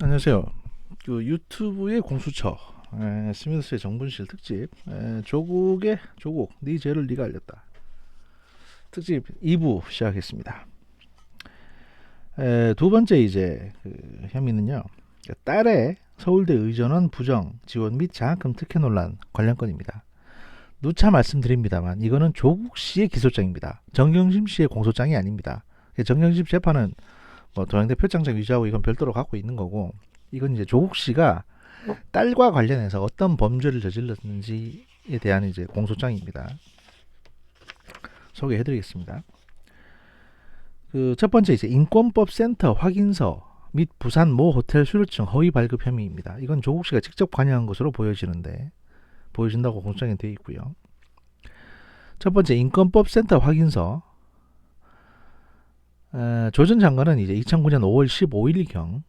안녕하세요. 그 유튜브의 공수처 스미스의 정분실 특집 조국 네 죄를 네가 알렸다 특집 2부 시작했습니다. 두 번째 이제 그 혐의는요, 딸의 서울대 의전원 부정 지원 및 장학금 특혜 논란 관련 건입니다. 누차 말씀드립니다만 이거는 조국 씨의 기소장입니다. 정경심 씨의 공소장이 아닙니다. 정경심 재판은 뭐 동양대 표창장 위조하고 이건 별도로 갖고 있는 거고, 이건 이제 조국 씨가 딸과 관련해서 어떤 범죄를 저질렀는지에 대한 이제 공소장입니다. 소개해드리겠습니다. 그 첫 번째 이제 인권법 센터 확인서 및 부산 모 호텔 수료증 허위 발급 혐의입니다. 이건 조국 씨가 직접 관여한 것으로 보여진다고 공소장에 되어 있고요. 첫 번째 인권법 센터 확인서. 조 전 장관은 이제 2009년 5월 15일경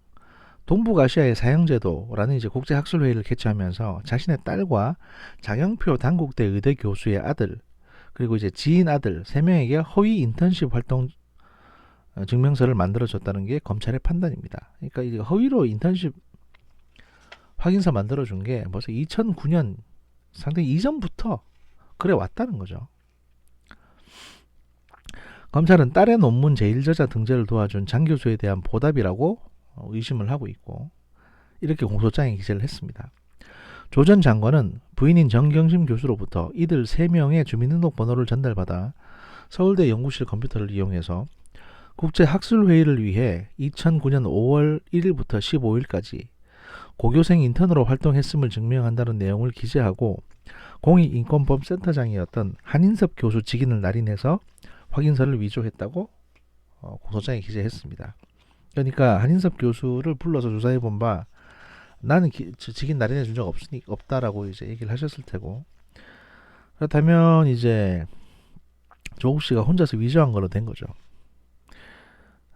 동북아시아의 사형제도라는 이제 국제학술회의를 개최하면서 자신의 딸과 장영표 단국대 의대 교수의 아들, 그리고 이제 지인 아들 3명에게 허위 인턴십 활동 증명서를 만들어줬다는 게 검찰의 판단입니다. 그러니까 이제 허위로 인턴십 확인서 만들어준 게 벌써 2009년 상당히 이전부터 그래 왔다는 거죠. 검찰은 딸의 논문 제1저자 등재를 도와준 장 교수에 대한 보답이라고 의심을 하고 있고, 이렇게 공소장에 기재를 했습니다. 조 전 장관은 부인인 정경심 교수로부터 이들 3명의 주민등록번호를 전달받아 서울대 연구실 컴퓨터를 이용해서 국제학술회의를 위해 2009년 5월 1일부터 15일까지 고교생 인턴으로 활동했음을 증명한다는 내용을 기재하고 공익인권법센터장이었던 한인섭 교수 직인을 날인해서 확인서를 위조했다고 공소장에 기재했습니다. 그러니까 한인섭 교수를 불러서 조사해 본 바 나는 직인 날인해 준 적 없다라고 이제 얘기를 하셨을 테고, 그렇다면 이제 조국 씨가 혼자서 위조한 걸로 된 거죠.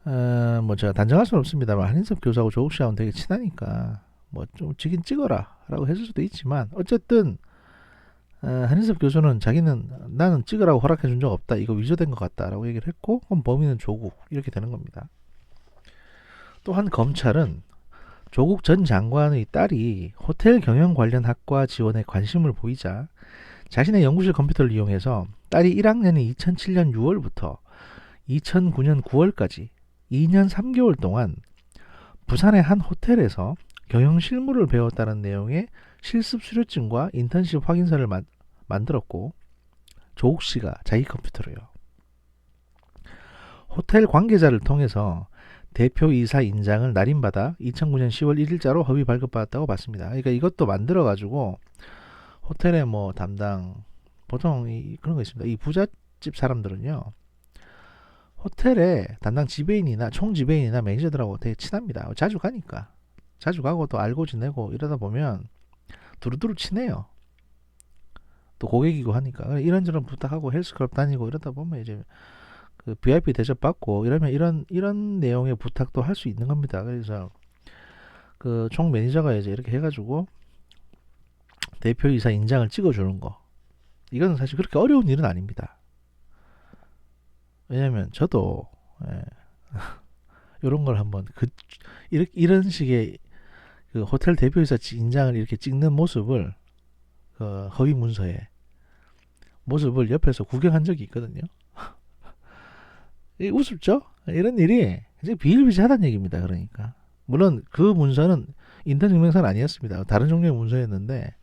뭐 제가 단정할 수는 없습니다만 한인섭 교수하고 조국 씨하고는 되게 친하니까 뭐 좀 직인 찍어라라고 했을 수도 있지만, 어쨌든 한인섭 교수는 자기는 나는 찍으라고 허락해 준 적 없다, 이거 위조된 것 같다라고 얘기를 했고, 그럼 범인은 조국, 이렇게 되는 겁니다. 또한 검찰은 조국 전 장관의 딸이 호텔 경영 관련 학과 지원에 관심을 보이자 자신의 연구실 컴퓨터를 이용해서 딸이 1학년인 2007년 6월부터 2009년 9월까지 2년 3개월 동안 부산의 한 호텔에서 경영 실무를 배웠다는 내용의 실습 수료증과 인턴십 확인서를 만들었고, 조국 씨가 자기 컴퓨터로요. 호텔 관계자를 통해서 대표이사 인장을 날인받아 2009년 10월 1일자로 허위 발급받았다고 봤습니다. 그러니까 이것도 만들어가지고 호텔의 뭐 담당, 보통 그런 거 있습니다. 이 부잣집 사람들은요, 호텔의 담당 지배인이나 총지배인이나 매니저들하고 되게 친합니다. 자주 가니까. 자주 가고 또 알고 지내고 이러다 보면 두루두루 친해요. 또 고객이고 하니까 이런저런 부탁하고 헬스클럽 다니고 이러다 보면 이제 그 VIP 대접 받고 이러면 이런 내용의 부탁도 할 수 있는 겁니다. 그래서 그 총 매니저가 이제 이렇게 해가지고 대표이사 인장을 찍어주는 거, 이거는 사실 그렇게 어려운 일은 아닙니다. 왜냐면 저도 이런 걸 한번 이런 식의 그 호텔 대표이사 인장을 이렇게 찍는 모습을, 그 허위 문서에 모습을 옆에서 구경한 적이 있거든요. 우습죠? 이런 일이 이제 비일비재하다는 얘기입니다. 그러니까 물론 그 문서는 인턴 증명서는 아니었습니다. 다른 종류의 문서였는데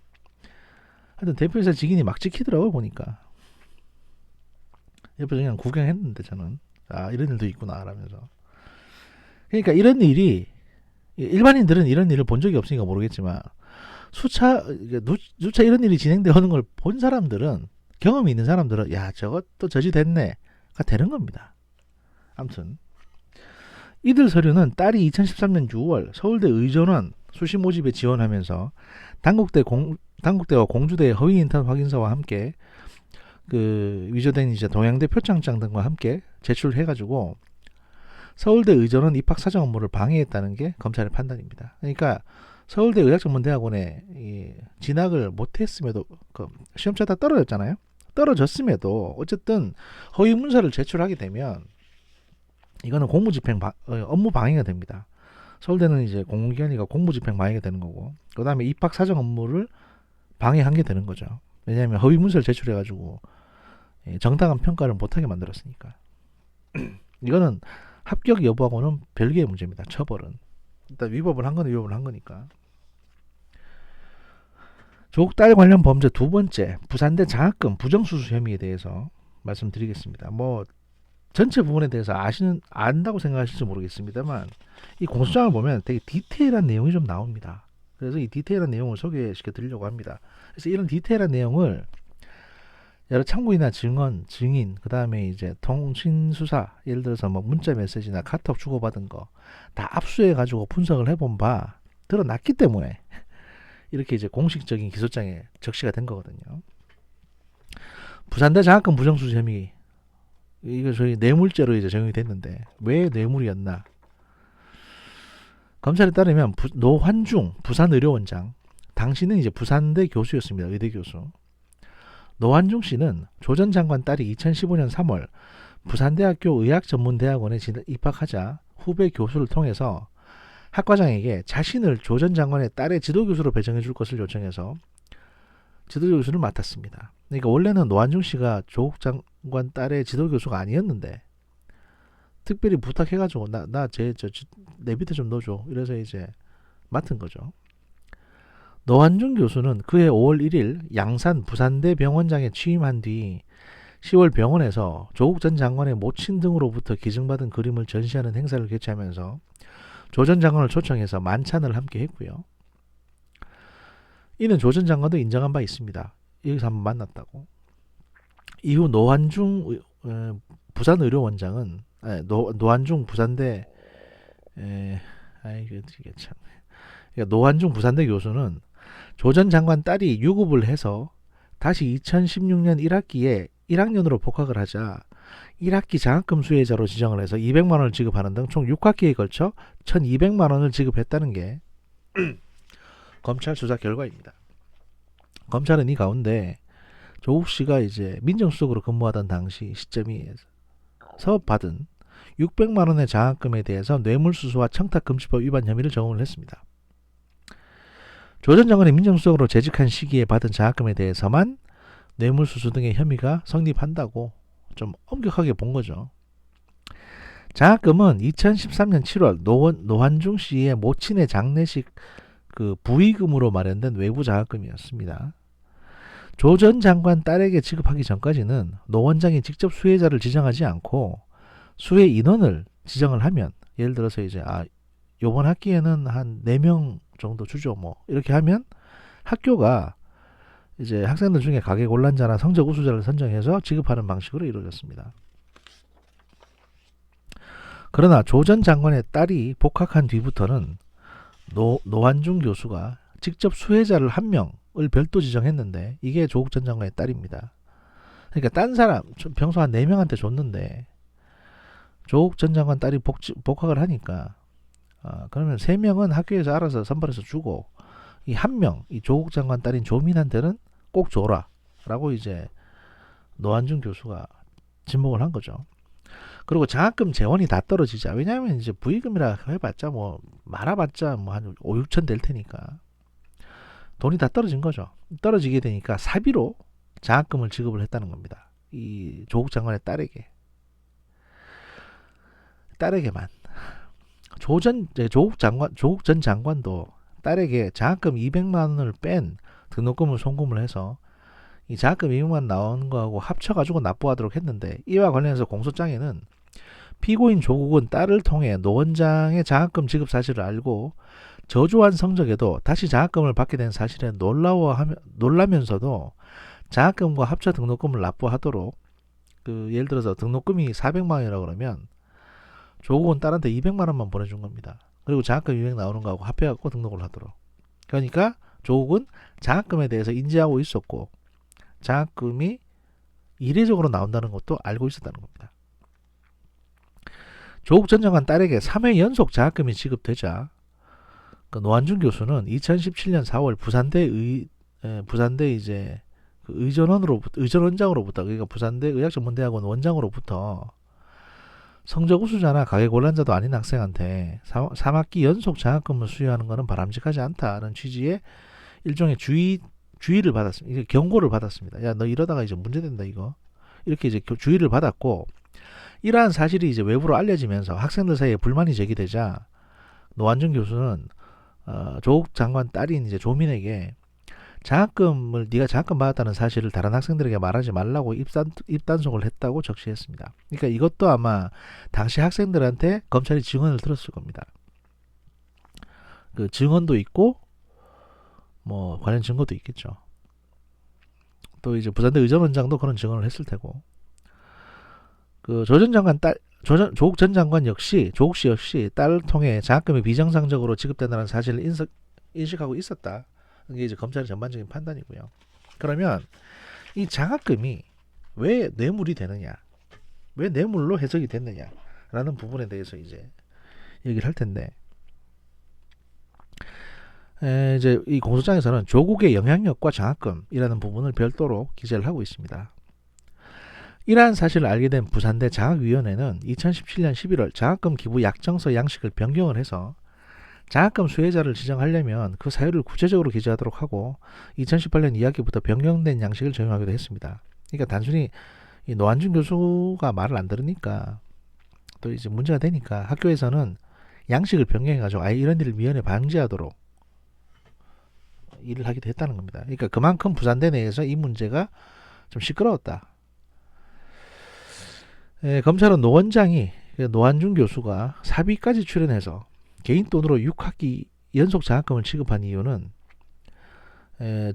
하여튼 대표이사 직인이 막 찍히더라고요. 보니까 옆에서 그냥 구경했는데 저는 이런 일도 있구나 라면서. 그러니까 이런 일이, 일반인들은 이런 일을 본 적이 없으니까 모르겠지만 누차 이런 일이 진행되는 걸 본 사람들은, 경험이 있는 사람들은 야 저것도 저지됐네가 되는 겁니다. 아무튼 이들 서류는 딸이 2013년 6월 서울대 의전원 수시 모집에 지원하면서 단국대와 공주대의 허위 인턴 확인서와 함께 그 위조된 이제 동양대 표창장 등과 함께 제출해가지고 서울대 의전원 입학 사정 업무를 방해했다는 게 검찰의 판단입니다. 그러니까 서울대 의학전문대학원에 진학을 못했음에도, 그 시험 치다 떨어졌잖아요. 떨어졌음에도 어쨌든 허위 문서를 제출하게 되면 이거는 공무집행 업무 방해가 됩니다. 서울대는 이제 공공기관이니까 공무집행 방해가 되는 거고, 그 다음에 입학 사정 업무를 방해한 게 되는 거죠. 왜냐하면 허위 문서를 제출해가지고 정당한 평가를 못하게 만들었으니까. 이거는 합격 여부하고는 별개의 문제입니다. 처벌은 일단 위법을 한 건 위법을 한 거니까. 조국 딸 관련 범죄 두 번째, 부산대 장학금 부정수수 혐의에 대해서 말씀드리겠습니다. 뭐 전체 부분에 대해서 안다고 생각하실지 모르겠습니다만, 이 공소장을 보면 되게 디테일한 내용이 좀 나옵니다. 그래서 이 디테일한 내용을 소개시켜 드리려고 합니다. 그래서 이런 디테일한 내용을 여러 참고인이나 증언, 증인, 그 다음에 이제 통신수사, 예를 들어서 뭐 문자 메시지나 카톡 주고받은 거 다 압수해가지고 분석을 해본 바 드러났기 때문에 이렇게 이제 공식적인 기소장에 적시가 된 거거든요. 부산대 장학금 부정수수 혐의, 이거 저희 뇌물죄로 이제 적용이 됐는데 왜 뇌물이었나? 검찰에 따르면 노환중 부산의료원장, 당시는 이제 부산대 교수였습니다. 의대 교수. 노환중 씨는 조 전 장관 딸이 2015년 3월 부산대학교 의학전문대학원에 입학하자 후배 교수를 통해서 학과장에게 자신을 조 전 장관의 딸의 지도교수로 배정해 줄 것을 요청해서 지도교수를 맡았습니다. 그러니까 원래는 노환중 씨가 조국 장관 딸의 지도교수가 아니었는데 특별히 부탁해가지고 내 밑에 좀 넣어줘, 이래서 이제 맡은 거죠. 노환중 교수는 그해 5월 1일 양산 부산대 병원장에 취임한 뒤 10월 병원에서 조국 전 장관의 모친 등으로부터 기증받은 그림을 전시하는 행사를 개최하면서 조 전 장관을 초청해서 만찬을 함께 했고요. 이는 조 전 장관도 인정한 바 있습니다. 여기서 한번 만났다고. 이후 노환중 부산의료원장은 노환중 부산대 이게 참. 그러니까 노환중 부산대 교수는 조 전 장관 딸이 유급을 해서 다시 2016년 1학기에 1학년으로 복학을 하자 1학기 장학금 수혜자로 지정을 해서 200만 원을 지급하는 등 총 6학기에 걸쳐 1200만 원을 지급했다는 게 검찰 수사 결과입니다. 검찰은 이 가운데 조국 씨가 이제 민정수석으로 근무하던 당시 시점에서 받은 600만 원의 장학금에 대해서 뇌물수수와 청탁금지법 위반 혐의를 적용을 했습니다. 조 전 장관이 민정수석으로 재직한 시기에 받은 장학금에 대해서만 뇌물수수 등의 혐의가 성립한다고 좀 엄격하게 본 거죠. 장학금은 2013년 7월 노환중 씨의 모친의 장례식 부의금으로 마련된 외부 장학금이었습니다. 조 전 장관 딸에게 지급하기 전까지는 노 원장이 직접 수혜자를 지정하지 않고 수혜 인원을 지정을 하면, 예를 들어서 이제 요번 학기에는 한 4명 정도 주죠, 뭐 이렇게 하면 학교가 이제 학생들 중에 가계곤란자나 성적 우수자를 선정해서 지급하는 방식으로 이루어졌습니다. 그러나 조 전 장관의 딸이 복학한 뒤부터는 노환중 교수가 직접 수혜자를 한 명을 별도 지정했는데 이게 조국 전 장관의 딸입니다. 그러니까 딴 사람 평소 한 4명한테 줬는데 조국 전 장관 딸이 복학을 하니까 그러면 3명은 학교에서 알아서 선발해서 주고 이 한 명, 이 조국 장관 딸인 조민한테는 꼭 줘라 라고 이제 노환중 교수가 진목을 한 거죠. 그리고 장학금 재원이 다 떨어지자, 왜냐하면 이제 부의금이라 해봤자 뭐 많아봤자 뭐 한 5, 6천 될 테니까 돈이 다 떨어진 거죠. 떨어지게 되니까 사비로 장학금을 지급을 했다는 겁니다. 이 조국 장관의 딸에게만. 조국 전 장관도 딸에게 장학금 200만 원을 뺀 등록금을 송금을 해서 이 장학금 200만 원 나오는 거하고 합쳐가지고 납부하도록 했는데, 이와 관련해서 공소장에는 피고인 조국은 딸을 통해 노 원장의 장학금 지급 사실을 알고 저조한 성적에도 다시 장학금을 받게 된 사실에 놀라면서도 장학금과 합쳐 등록금을 납부하도록, 예를 들어서 등록금이 400만 원이라고 그러면 조국은 딸한테 200만 원만 보내준 겁니다. 그리고 장학금 200 나오는 거하고 합해갖고 등록을 하도록. 그러니까 조국은 장학금에 대해서 인지하고 있었고 장학금이 이례적으로 나온다는 것도 알고 있었다는 겁니다. 조국 전 장관 딸에게 3회 연속 장학금이 지급되자 노환중 교수는 2017년 4월 부산대 이제 의전원장으로부터, 그러니까 부산대 의학전문대학원 원장으로부터 성적 우수자나 가계곤란자도 아닌 학생한테 3학기 연속 장학금을 수여하는 것은 바람직하지 않다는 취지의 일종의 주의를 받았습니다. 이게 경고를 받았습니다. 야, 너 이러다가 이제 문제된다 이거. 이렇게 이제 주의를 받았고, 이러한 사실이 이제 외부로 알려지면서 학생들 사이에 불만이 제기되자 노환중 교수는 조국 장관 딸인 이제 조민에게 장학금을 네가 장학금 받았다는 사실을 다른 학생들에게 말하지 말라고 입단속을 했다고 적시했습니다. 그러니까 이것도 아마 당시 학생들한테 검찰이 증언을 들었을 겁니다. 그 증언도 있고 뭐 관련 증거도 있겠죠. 또 이제 부산대 의전원장도 그런 증언을 했을 테고, 그 조 전 장관 딸 조국 전 장관 역시 조국 씨 역시 딸을 통해 장학금이 비정상적으로 지급된다는 사실을 인식하고 있었다. 이게 이제 검찰의 전반적인 판단이고요. 그러면 이 장학금이 왜 뇌물이 되느냐, 왜 뇌물로 해석이 됐느냐라는 부분에 대해서 이제 얘기를 할 텐데, 이제 이 공소장에서는 조국의 영향력과 장학금이라는 부분을 별도로 기재를 하고 있습니다. 이러한 사실을 알게 된 부산대 장학위원회는 2017년 11월 장학금 기부 약정서 양식을 변경을 해서 장학금 수혜자를 지정하려면 그 사유를 구체적으로 기재하도록 하고 2018년 2학기부터 변경된 양식을 적용하기도 했습니다. 그러니까 단순히 이 노한준 교수가 말을 안 들으니까 또 이제 문제가 되니까 학교에서는 양식을 변경해가지고 아예 이런 일을 미연에 방지하도록 일을 하기도 했다는 겁니다. 그러니까 그만큼 부산대 내에서 이 문제가 좀 시끄러웠다. 검찰은 노 원장이 노한준 교수가 사비까지 출연해서 개인 돈으로 6학기 연속 장학금을 지급한 이유는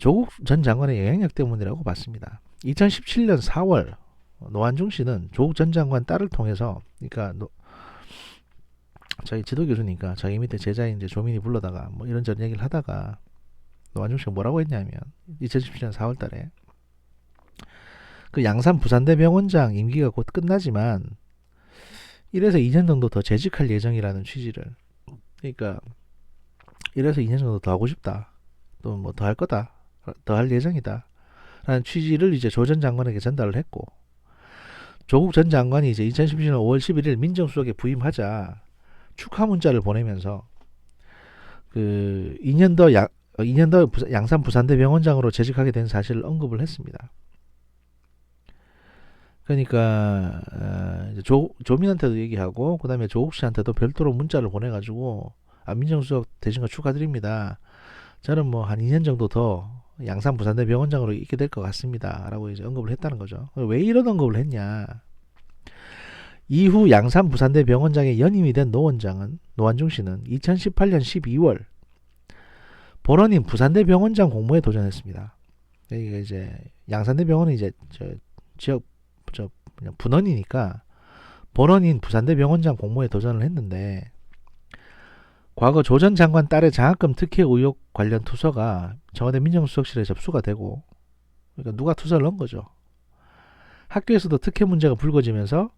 조국 전 장관의 영향력 때문이라고 봤습니다. 2017년 4월 노한중 씨는 조국 전 장관 딸을 통해서, 그러니까 저희 지도 교수니까 자기 밑에 제자인 이제 조민이 불러다가 뭐 이런저런 얘기를 하다가 노한중 씨가 뭐라고 했냐면 2017년 4월 달에 그 양산 부산대 병원장 임기가 곧 끝나지만 1에서 2년 정도 더 재직할 예정이라는 취지를, 그러니까 1에서 2년 정도 더 하고 싶다, 또 뭐 더 할 거다, 더 할 예정이다 라는 취지를 이제 조 전 장관에게 전달을 했고, 조국 전 장관이 이제 2017년 5월 11일 민정수석에 부임하자 축하 문자를 보내면서 그 2년 더 양산 부산대 병원장으로 재직하게 된 사실을 언급을 했습니다. 그러니까 이제 조민한테도 얘기하고 그다음에 조국 씨한테도 별도로 문자를 보내가지고 민정수석 되신 거 축하드립니다. 저는 뭐 한 2년 정도 더 양산 부산대 병원장으로 있게 될 것 같습니다라고 이제 언급을 했다는 거죠. 왜 이런 언급을 했냐? 이후 양산 부산대 병원장에 연임이 된 노 원장은, 노한중 씨는 2018년 12월 본원인 부산대 병원장 공모에 도전했습니다. 이게 이제 양산대 병원은 이제 지역 그냥 분원이니까 본원인 부산대 병원장 공모에 도전을 했는데, 과거 조 전 장관 딸의 장학금 특혜 의혹 관련 투서가 청와대 민정수석실에 접수가 되고, 그러니까 누가 투서를 넣은 거죠. 학교에서도 특혜 문제가 불거지면서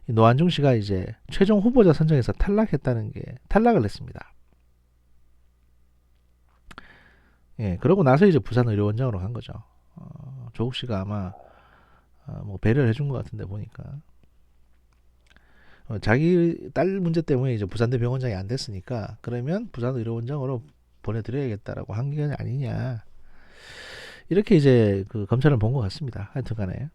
노한중 씨가 이제 최종 후보자 선정에서 탈락을 했습니다. 그러고 나서 이제 부산의료원장으로 간 거죠. 조국 씨가 아마 뭐 배려를 해준 것 같은데 보니까 자기 딸 문제 때문에 이제 부산대 병원장이 안 됐으니까 그러면 부산의료원장으로 보내드려야겠다라고 한 게 아니냐, 이렇게 이제 그 검찰은 본 것 같습니다. 하여튼간에.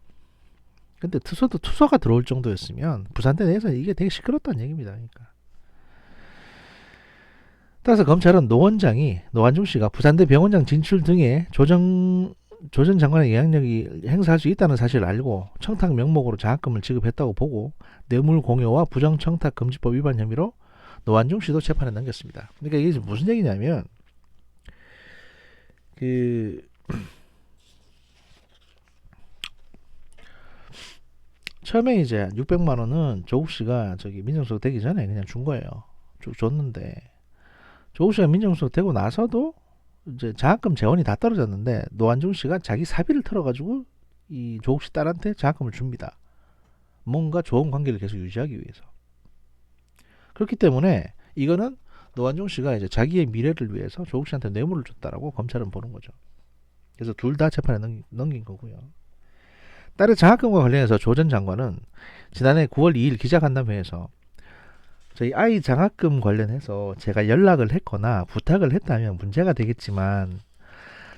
근데 투서가 들어올 정도였으면 부산대 내에서 이게 되게 시끄럽다는 얘기입니다. 그러니까. 따라서 검찰은 노 원장이, 노한중 씨가 부산대 병원장 진출 등의 조 전 장관의 영향력이 행사할 수 있다는 사실을 알고 청탁 명목으로 장학금을 지급했다고 보고 뇌물 공여와 부정청탁 금지법 위반 혐의로 노한중 씨도 재판에 넘겼습니다. 그러니까 이게 무슨 얘기냐면, 처음에 이제 600만 원은 조국 씨가 저기 민정수석 되기 전에 그냥 준 거예요. 줬는데 조국 씨가 민정수석 되고 나서도 이제 장학금 재원이 다 떨어졌는데 노한중 씨가 자기 사비를 털어가지고 이 조국 씨 딸한테 장학금을 줍니다. 뭔가 좋은 관계를 계속 유지하기 위해서. 그렇기 때문에 이거는 노한중 씨가 이제 자기의 미래를 위해서 조국 씨한테 뇌물을 줬다라고 검찰은 보는 거죠. 그래서 둘 다 재판에 넘긴 거고요. 딸의 장학금과 관련해서 조 전 장관은 지난해 9월 2일 기자간담회에서 저희 아이 장학금 관련해서 제가 연락을 했거나 부탁을 했다면 문제가 되겠지만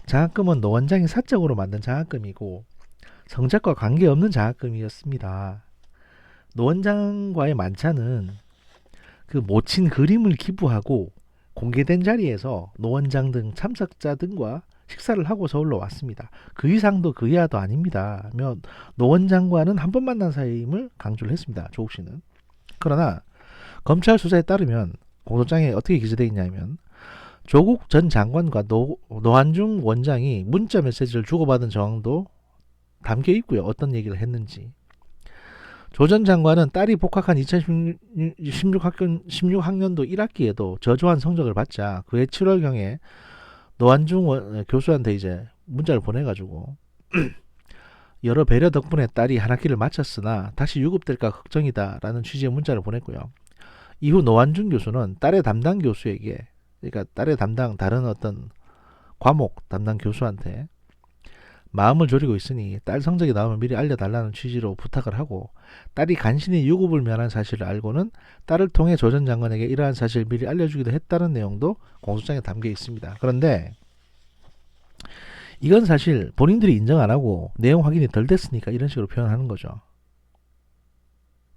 장학금은 노 원장이 사적으로 만든 장학금이고 성적과 관계없는 장학금이었습니다. 노 원장과의 만찬은 그 모친 그림을 기부하고 공개된 자리에서 노 원장 등 참석자 등과 식사를 하고 서울로 왔습니다. 그 이상도 그 이하도 아닙니다. 노 원장과는 한 번 만난 사이임을 강조를 했습니다. 조국 씨는. 그러나 검찰 수사에 따르면 공소장에 어떻게 기재되어 있냐면 조국 전 장관과 노한중 원장이 문자 메시지를 주고받은 정황도 담겨 있고요. 어떤 얘기를 했는지. 조 전 장관은 딸이 복학한 2016학년도 1학기에도 저조한 성적을 받자 그해 7월경에 노한중 교수한테 이제 문자를 보내가지고 여러 배려 덕분에 딸이 한 학기를 마쳤으나 다시 유급될까 걱정이다 라는 취지의 문자를 보냈고요. 이후 노한중 교수는 딸의 담당 교수에게, 그러니까 딸의 담당 다른 어떤 과목 담당 교수한테 마음을 졸이고 있으니 딸 성적이 나오면 미리 알려달라는 취지로 부탁을 하고 딸이 간신히 유급을 면한 사실을 알고는 딸을 통해 조 전 장관에게 이러한 사실을 미리 알려주기도 했다는 내용도 공소장에 담겨 있습니다. 그런데 이건 사실 본인들이 인정 안 하고 내용 확인이 덜 됐으니까 이런 식으로 표현하는 거죠.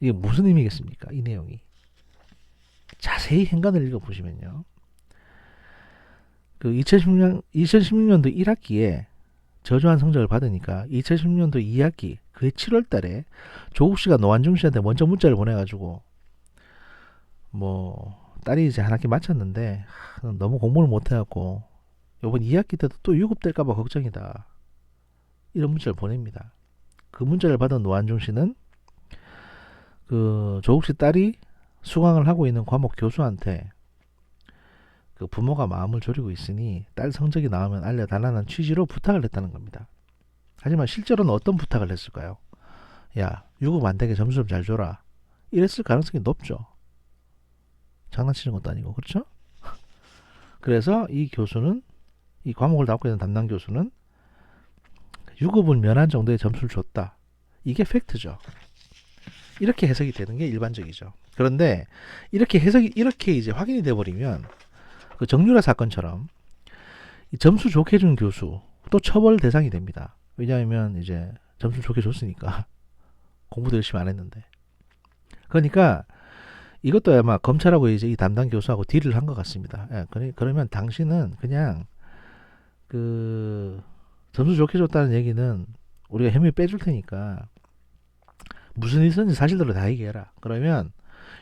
이게 무슨 의미겠습니까? 이 내용이. 자세히 행간을 읽어보시면요. 그 2016년도 1학기에 저조한 성적을 받으니까 2016년도 2학기 그해 7월 달에 조국 씨가 노한중 씨한테 먼저 문자를 보내가지고 딸이 이제 한 학기 마쳤는데 너무 공부를 못해갖고 이번 2학기 때도 또 유급될까봐 걱정이다. 이런 문자를 보냅니다. 그 문자를 받은 노한중 씨는 그 조국 씨 딸이 수강을 하고 있는 과목 교수한테 그 부모가 마음을 졸이고 있으니 딸 성적이 나오면 알려달라는 취지로 부탁을 했다는 겁니다. 하지만 실제로는 어떤 부탁을 했을까요? 야, 유급 안 되게 점수 좀 잘 줘라. 이랬을 가능성이 높죠. 장난치는 것도 아니고, 그렇죠? 그래서 이 교수는, 이 과목을 맡고 있는 담당 교수는 유급을 면한 정도의 점수를 줬다. 이게 팩트죠. 이렇게 해석이 되는 게 일반적이죠. 그런데 이렇게 이제 확인이 돼버리면 그 정유라 사건처럼 점수 좋게 준 교수 또 처벌 대상이 됩니다. 왜냐하면 이제 점수 좋게 줬으니까 공부도 열심히 안 했는데. 그러니까 이것도 아마 검찰하고 이제 이 담당 교수하고 딜을 한 것 같습니다. 예, 그러면 당신은 그냥 그 점수 좋게 줬다는 얘기는 우리가 혐의 빼줄 테니까 무슨 일 있었는지 사실대로 다 얘기해라. 그러면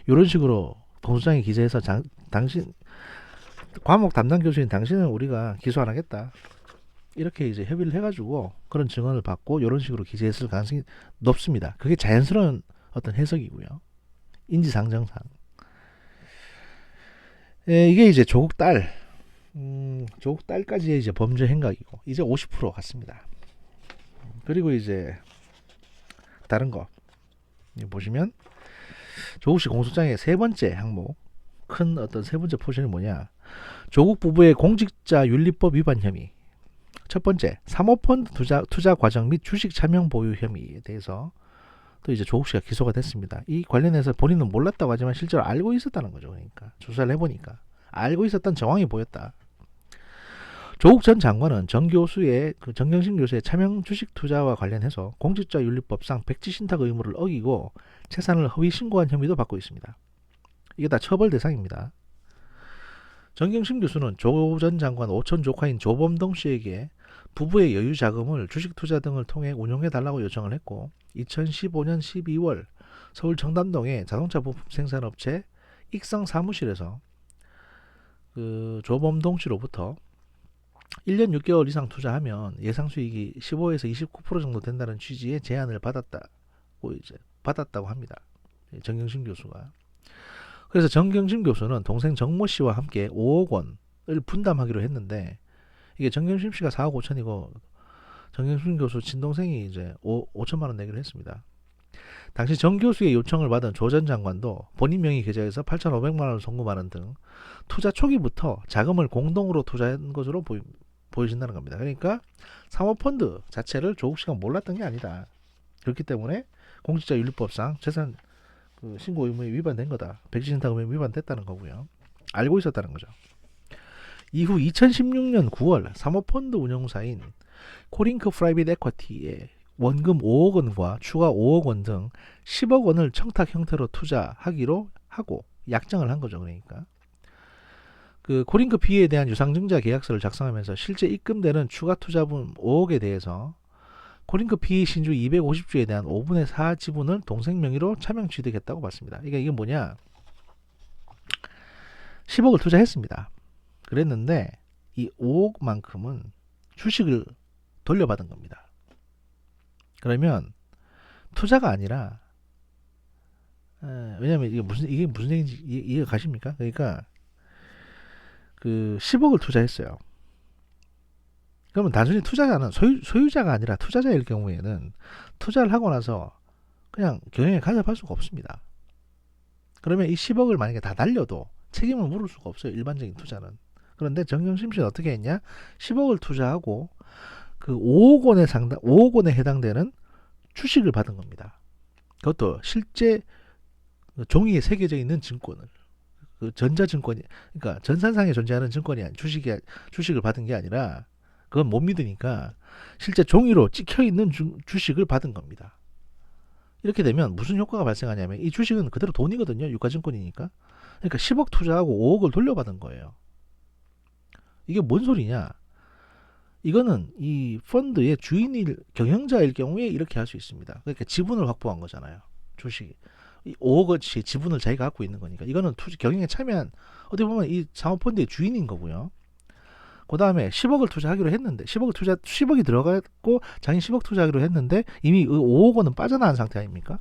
이런 식으로 공소장에 기재해서 당신 과목 담당 교수인 당신은 우리가 기소 안 하겠다. 이렇게 이제 협의를 해가지고 그런 증언을 받고 이런 식으로 기재했을 가능성이 높습니다. 그게 자연스러운 어떤 해석이고요. 인지상정상. 이게 이제 조국 딸까지의 이제 범죄 행각이고 이제 50% 갔습니다. 그리고 이제 다른 거 보시면 조국 씨 공소장의 세 번째 항목 큰 어떤 세 번째 포션이 뭐냐? 조국 부부의 공직자 윤리법 위반 혐의. 첫 번째, 사모펀드 투자 과정 및 주식 차명 보유 혐의에 대해서 또 이제 조국 씨가 기소가 됐습니다. 이 관련해서 본인은 몰랐다고 하지만 실제로 알고 있었다는 거죠. 그러니까 조사를 해보니까 알고 있었던 정황이 보였다. 조국 전 장관은 정경심 교수의 차명 주식 투자와 관련해서 공직자 윤리법상 백지 신탁 의무를 어기고 재산을 허위 신고한 혐의도 받고 있습니다. 이게 다 처벌 대상입니다. 정경심 교수는 조 전 장관 오촌 조카인 조범동 씨에게 부부의 여유 자금을 주식 투자 등을 통해 운용해 달라고 요청을 했고 2015년 12월 서울 청담동의 자동차 부품 생산업체 익성 사무실에서 그 조범동 씨로부터 1년 6개월 이상 투자하면 예상 수익이 15에서 29% 정도 된다는 취지의 제안을 받았다고 합니다. 정경심 교수가. 그래서 정경심 교수는 동생 정모 씨와 함께 5억 원을 분담하기로 했는데 이게 정경심 씨가 4억 5천이고 정경심 교수 친동생이 이제 5천만 원 내기로 했습니다. 당시 정 교수의 요청을 받은 조 전 장관도 본인 명의 계좌에서 8,500만 원을 송금하는 등 투자 초기부터 자금을 공동으로 투자한 것으로 보여진다는 겁니다. 그러니까 사모펀드 자체를 조국 씨가 몰랐던 게 아니다. 그렇기 때문에 공직자윤리법상 재산 그 신고 의무에 위반된 거다. 백지신탁 의무에 위반됐다는 거고요. 알고 있었다는 거죠. 이후 2016년 9월 사모펀드 운용사인 코링크 프라이빗 에쿼티에 원금 5억 원과 추가 5억 원 등 10억 원을 청탁 형태로 투자하기로 하고 약정을 한 거죠. 그러니까 그 코링크 B에 대한 유상증자 계약서를 작성하면서 실제 입금되는 추가 투자분 5억에 대해서 코링크 B 신주 250주에 대한 5분의 4 지분을 동생 명의로 차명 취득했다고 봤습니다. 이게 뭐냐? 10억을 투자했습니다. 그랬는데 이 5억만큼은 주식을 돌려받은 겁니다. 그러면 투자가 아니라 왜냐면 이게 무슨 얘기인지 이해가 가십니까? 그러니까 그 10억을 투자했어요. 그러면 단순히 투자자는 소유자가 아니라 투자자일 경우에는 투자를 하고 나서 그냥 경영에 간섭할 수가 없습니다. 그러면 이 10억을 만약에 다 날려도 책임을 물을 수가 없어요. 일반적인 투자는. 그런데 정경심 씨는 어떻게 했냐? 10억을 투자하고 그 5억 원에 해당되는 주식을 받은 겁니다. 그것도 실제 종이에 새겨져 있는 증권을, 그 전자증권이, 그러니까 전산상에 존재하는 증권이 주식을 받은 게 아니라 그건 못 믿으니까 실제 종이로 찍혀 있는 주식을 받은 겁니다. 이렇게 되면 무슨 효과가 발생하냐면 이 주식은 그대로 돈이거든요. 유가증권이니까. 그러니까 10억 투자하고 5억을 돌려받은 거예요. 이게 뭔 소리냐? 이거는 이 펀드의 경영자일 경우에 이렇게 할 수 있습니다. 그러니까 지분을 확보한 거잖아요. 주식이. 5억어치 지분을 자기가 갖고 있는 거니까. 이거는 경영에 참여한, 어떻게 보면 이 사모펀드의 주인인 거고요. 그 다음에 10억을 투자하기로 했는데, 10억이 들어갔고, 자기 10억 투자하기로 했는데, 이미 5억 원은 빠져나간 상태 아닙니까?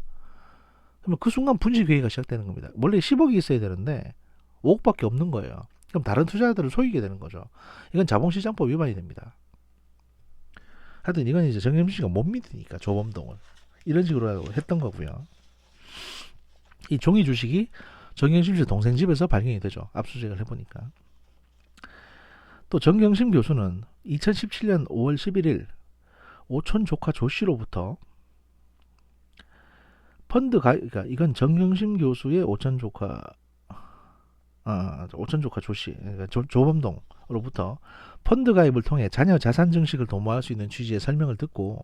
그러면 그 순간 분식회의가 시작되는 겁니다. 원래 10억이 있어야 되는데, 5억밖에 없는 거예요. 그럼 다른 투자자들을 속이게 되는 거죠. 이건 자본시장법 위반이 됩니다. 하여튼 이건 이제 정경심 씨가 못 믿으니까 조범동을 이런 식으로 했던 거고요. 이 종이 주식이 정경심 씨 동생 집에서 발견이 되죠. 압수수색을 해보니까. 또 정경심 교수는 2017년 5월 11일 오촌 조카 조 씨로부터 그러니까 이건 정경심 교수의 오촌 조카 조 씨, 그러니까 조범동으로부터 펀드 가입을 통해 자녀 자산 증식을 도모할 수 있는 취지의 설명을 듣고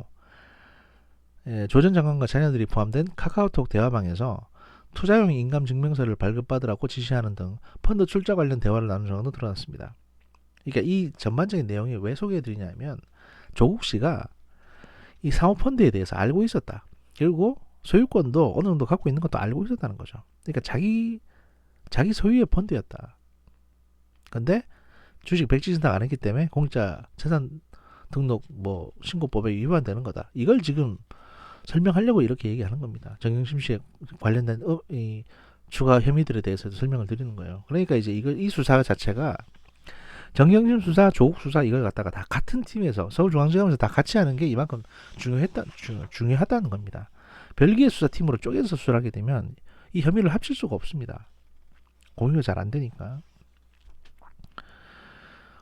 조 전 장관과 자녀들이 포함된 카카오톡 대화방에서 투자용 인감 증명서를 발급받으라고 지시하는 등 펀드 출자 관련 대화를 나눈 정도 드러났습니다. 그러니까 이 전반적인 내용이 왜 소개해드리냐면 조국 씨가 이 사모펀드에 대해서 알고 있었다. 그리고 소유권도 어느 정도 갖고 있는 것도 알고 있었다는 거죠. 그러니까 자기 소유의 펀드였다. 근데 주식 백지신탁 안 했기 때문에 공짜 재산 등록 신고법에 위반되는 거다. 이걸 지금 설명하려고 이렇게 얘기하는 겁니다. 정경심 씨에 관련된 이 추가 혐의들에 대해서도 설명을 드리는 거예요. 그러니까 이제 이 수사 자체가 정경심 수사, 조국 수사 이걸 갖다가 다 같은 팀에서 서울중앙지검에서 다 같이 하는 게 이만큼 중요하다는 겁니다. 별개의 수사팀으로 쪼개서 수사를 하게 되면 이 혐의를 합칠 수가 없습니다. 공유가 잘 안 되니까.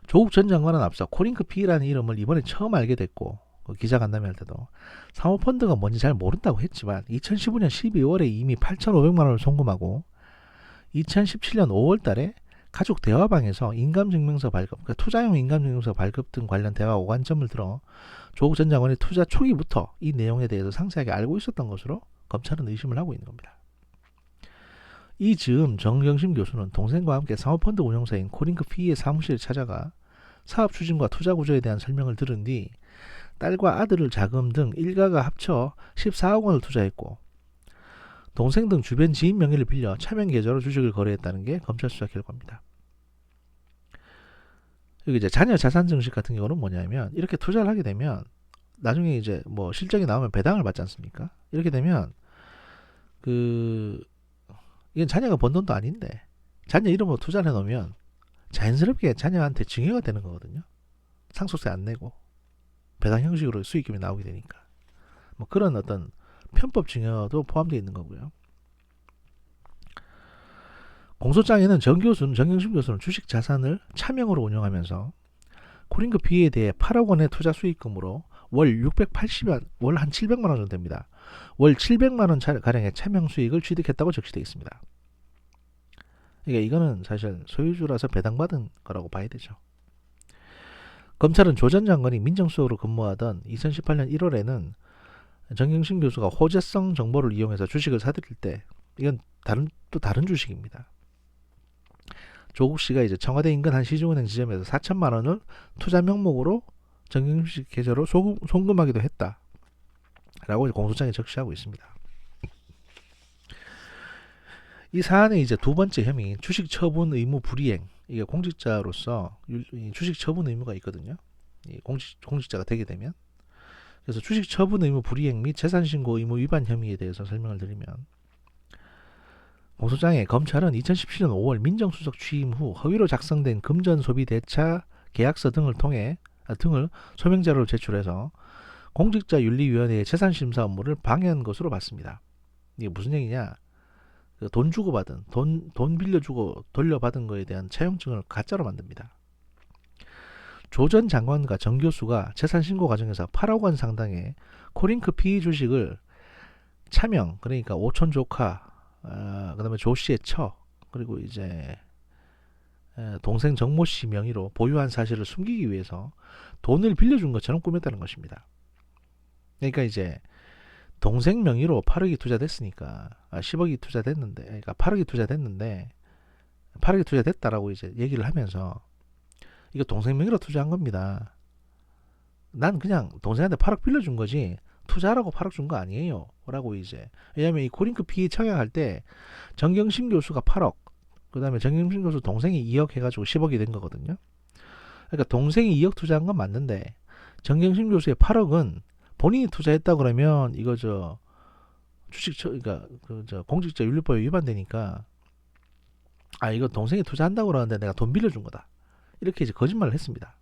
조국 전 장관은 앞서 코링크 P라는 이름을 이번에 처음 알게 됐고 기자간담회 할 때도 사모펀드가 뭔지 잘 모른다고 했지만 2015년 12월에 이미 8,500만 원을 송금하고 2017년 5월 달에 가족 대화방에서 인감증명서 발급, 그러니까 투자용 인감증명서 발급 등 관련 대화 오간점을 들어 조국 전 장관이 투자 초기부터 이 내용에 대해서 상세하게 알고 있었던 것으로 검찰은 의심을 하고 있는 겁니다. 이 즈음 정경심 교수는 동생과 함께 사모펀드 운용사인 코링크 P의 사무실에 찾아가 사업 추진과 투자 구조에 대한 설명을 들은 뒤 딸과 아들을 자금 등 일가가 합쳐 14억 원을 투자했고 동생 등 주변 지인 명의를 빌려 차명 계좌로 주식을 거래했다는 게 검찰 수사 결과입니다. 여기 이제 자녀 자산 증식 같은 경우는 뭐냐면 이렇게 투자를 하게 되면 나중에 이제 실적이 나오면 배당을 받지 않습니까? 이렇게 되면 이건 자녀가 번 돈도 아닌데 자녀 이름으로 투자를 해놓으면 자연스럽게 자녀한테 증여가 되는 거거든요. 상속세 안 내고 배당 형식으로 수익금이 나오게 되니까 그런 어떤 편법 증여도 포함되어 있는 거고요. 공소장에는 정경심 교수는 주식 자산을 차명으로 운영하면서 코링크 B에 대해 8억 원의 투자 수익금으로 월 한 700만 원 정도 됩니다. 월 700만 원 가량의 차명 수익을 취득했다고 적시되어 있습니다. 그러니까 이거는 사실 소유주라서 배당받은 거라고 봐야 되죠. 검찰은 조 전 장관이 민정수석으로 근무하던 2018년 1월에는 정경심 교수가 호재성 정보를 이용해서 주식을 사들일 때, 이건 다른 주식입니다. 조국 씨가 이제 청와대 인근 한 시중은행 지점에서 4천만 원을 투자 명목으로 정경심 씨 계좌로 송금하기도 했다라고 공소장에 적시하고 있습니다. 이 사안의 이제 두 번째 혐의인 주식 처분 의무 불이행, 이게 공직자로서 주식 처분 의무가 있거든요. 공직자가 되게 되면. 그래서 주식 처분 의무 불이행 및 재산 신고 의무 위반 혐의에 대해서 설명을 드리면, 공소장에 검찰은 2017년 5월 민정수석 취임 후 허위로 작성된 금전 소비 대차 계약서 등을 소명 자료로 제출해서 공직자윤리위원회의 재산심사 업무를 방해한 것으로 봤습니다. 이게 무슨 얘기냐? 돈 주고 받은, 돈 빌려주고 돌려받은 거에 대한 차용증을 가짜로 만듭니다. 조 전 장관과 정 교수가 재산 신고 과정에서 8억 원 상당의 코링크 PE 주식을 차명, 그러니까 오촌 조카, 그다음에 조 씨의 처, 그리고 이제 동생 정모 씨 명의로 보유한 사실을 숨기기 위해서 돈을 빌려준 것처럼 꾸몄다는 것입니다. 그러니까 이제 동생 명의로 8억이 투자됐으니까 10억이 투자됐는데, 그러니까 8억이 투자됐다라고 이제 얘기를 하면서, 이거 동생 명의로 투자한 겁니다. 난 그냥 동생한테 8억 빌려준 거지 투자하라고 8억 준 거 아니에요 라고 이제. 왜냐면 이 코링크 PE 청약할 때 정경심 교수가 8억, 그 다음에 정경심 교수 동생이 2억 해가지고 10억이 된 거거든요. 그러니까 동생이 2억 투자한 건 맞는데 정경심 교수의 8억은 본인이 투자했다 그러면 이거 그러니까 공직자 윤리법에 위반되니까, 이거 동생이 투자한다고 그러는데 내가 돈 빌려준 거다, 이렇게 이제 거짓말을 했습니다.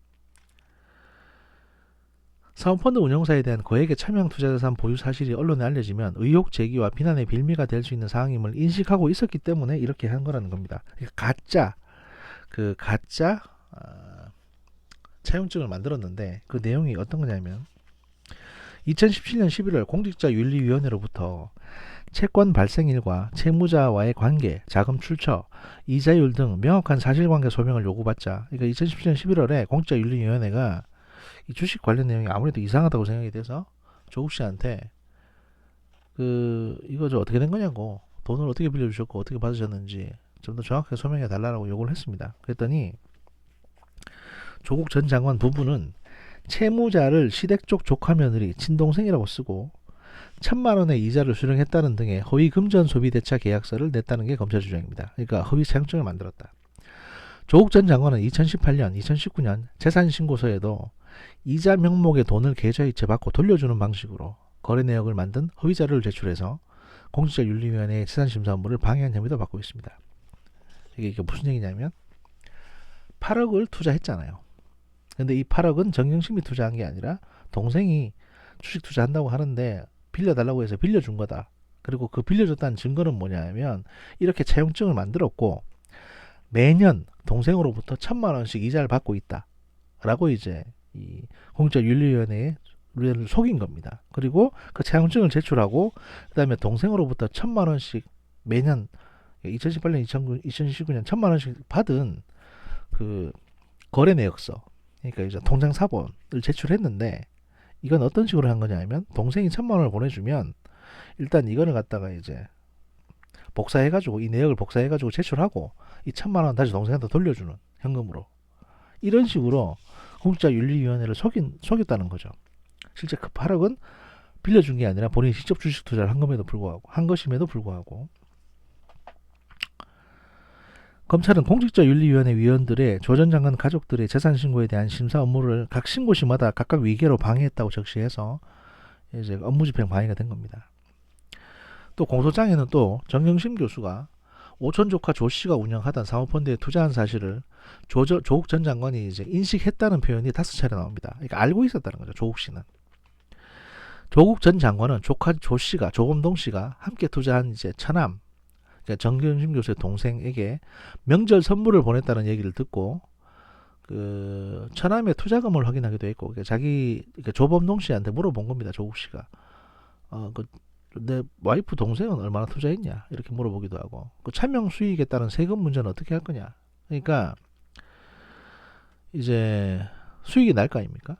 사모펀드 운용사에 대한 거액의 차명 투자자산 보유 사실이 언론에 알려지면 의혹 제기와 비난의 빌미가 될 수 있는 상황임을 인식하고 있었기 때문에 이렇게 한 거라는 겁니다. 그러니까 가짜 차용증을 만들었는데, 그 내용이 어떤 거냐면 2017년 11월 공직자윤리위원회로부터 채권 발생일과 채무자와의 관계, 자금 출처, 이자율 등 명확한 사실관계 소명을 요구받자, 그러니까 2017년 11월에 공직자윤리위원회가 이 주식 관련 내용이 아무래도 이상하다고 생각이 돼서 조국 씨한테 이거 어떻게 된 거냐고, 돈을 어떻게 빌려주셨고 어떻게 받으셨는지 좀 더 정확하게 소명해 달라고 요구를 했습니다. 그랬더니 조국 전 장관 부부는 채무자를 시댁 쪽 조카 며느리 친동생이라고 쓰고 1,000만 원의 이자를 수령했다는 등의 허위 금전 소비 대차 계약서를 냈다는 게 검찰 주장입니다. 그러니까 허위 차용증을 만들었다. 조국 전 장관은 2018년, 2019년 재산 신고서에도 이자 명목의 돈을 계좌이체 받고 돌려주는 방식으로 거래 내역을 만든 허위 자료를 제출해서 공직자윤리위원회의 재산심사 업무를 방해한 혐의도 받고 있습니다. 이게 무슨 얘기냐면 8억을 투자했잖아요. 근데 이 8억은 정경심이 투자한 게 아니라 동생이 주식 투자한다고 하는데 빌려달라고 해서 빌려준 거다. 그리고 그 빌려줬다는 증거는 뭐냐면 이렇게 차용증을 만들었고 매년 동생으로부터 1,000만 원씩 이자를 받고 있다 라고 이제 이 공직자윤리위원회에 우리를 속인 겁니다. 그리고 그 차용증을 제출하고 그 다음에 동생으로부터 1,000만 원씩 매년 2018년, 2019년 1,000만 원씩 받은 그 거래 내역서, 그러니까 이제 통장 사본을 제출했는데, 이건 어떤 식으로 한 거냐면 동생이 1,000만 원을 보내주면 일단 이거를 갖다가 이제 복사해가지고 이 내역을 복사해가지고 제출하고 이 1,000만 원 다시 동생한테 돌려주는, 현금으로. 이런 식으로 공직자윤리위원회를 속였다는 거죠. 실제 그 8억은 빌려준 게 아니라 본인이 직접 주식 투자를 한 것임에도 불구하고 검찰은 공직자윤리위원회 위원들의 조 전 장관 가족들의 재산 신고에 대한 심사 업무를 각 신고시마다 각각 위계로 방해했다고 적시해서 이제 업무집행 방해가 된 겁니다. 또 공소장에는 또 정경심 교수가 오촌 조카 조 씨가 운영하던 사모펀드에 투자한 사실을 조국 전 장관이 이제 인식했다는 표현이 5차례 나옵니다. 그러니까 알고 있었다는 거죠. 조국 씨는. 조국 전 장관은 조카 조 씨가, 조범동 씨가 함께 투자한 이제 처남, 그러니까 정경심 교수의 동생에게 명절 선물을 보냈다는 얘기를 듣고 그 처남의 투자금을 확인하기도 했고, 그러니까 조범동 씨한테 물어본 겁니다. 조국 씨가 내 와이프 동생은 얼마나 투자했냐 이렇게 물어보기도 하고 그 차명 수익에 따른 세금 문제는 어떻게 할 거냐. 그러니까 이제 수익이 날 거 아닙니까?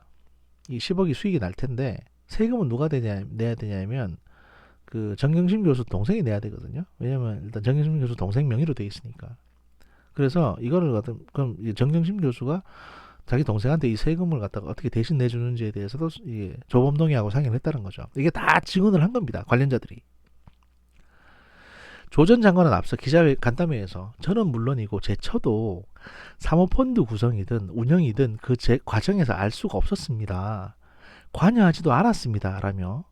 이 10억이 수익이 날 텐데 세금은 누가 내야 되냐면 그 정경심 교수 동생이 내야 되거든요. 왜냐면 일단 정경심 교수 동생 명의로 돼 있으니까. 그래서 이거를 갖다 그럼 정경심 교수가 자기 동생한테 이 세금을 갖다가 어떻게 대신 내주는지에 대해서도 조범동의하고 상의를 했다는 거죠. 이게 다 증언을 한 겁니다. 관련자들이. 조 전 장관은 앞서 간담회에서 저는 물론이고 제 처도 사모펀드 구성이든 운영이든 그 과정에서 알 수가 없었습니다. 관여하지도 않았습니다. 라며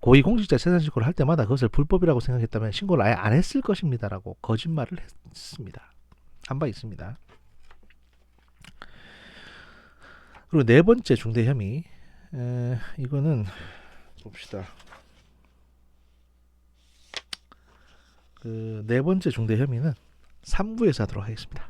고위공직자 재산 신고를 할 때마다 그것을 불법이라고 생각했다면 신고를 아예 안 했을 것입니다. 라고 거짓말을 했습니다. 한 바 있습니다. 그리고 네 번째 중대 혐의 이거는 봅시다. 그 네 번째 중대 혐의는 3부에서 하도록 하겠습니다.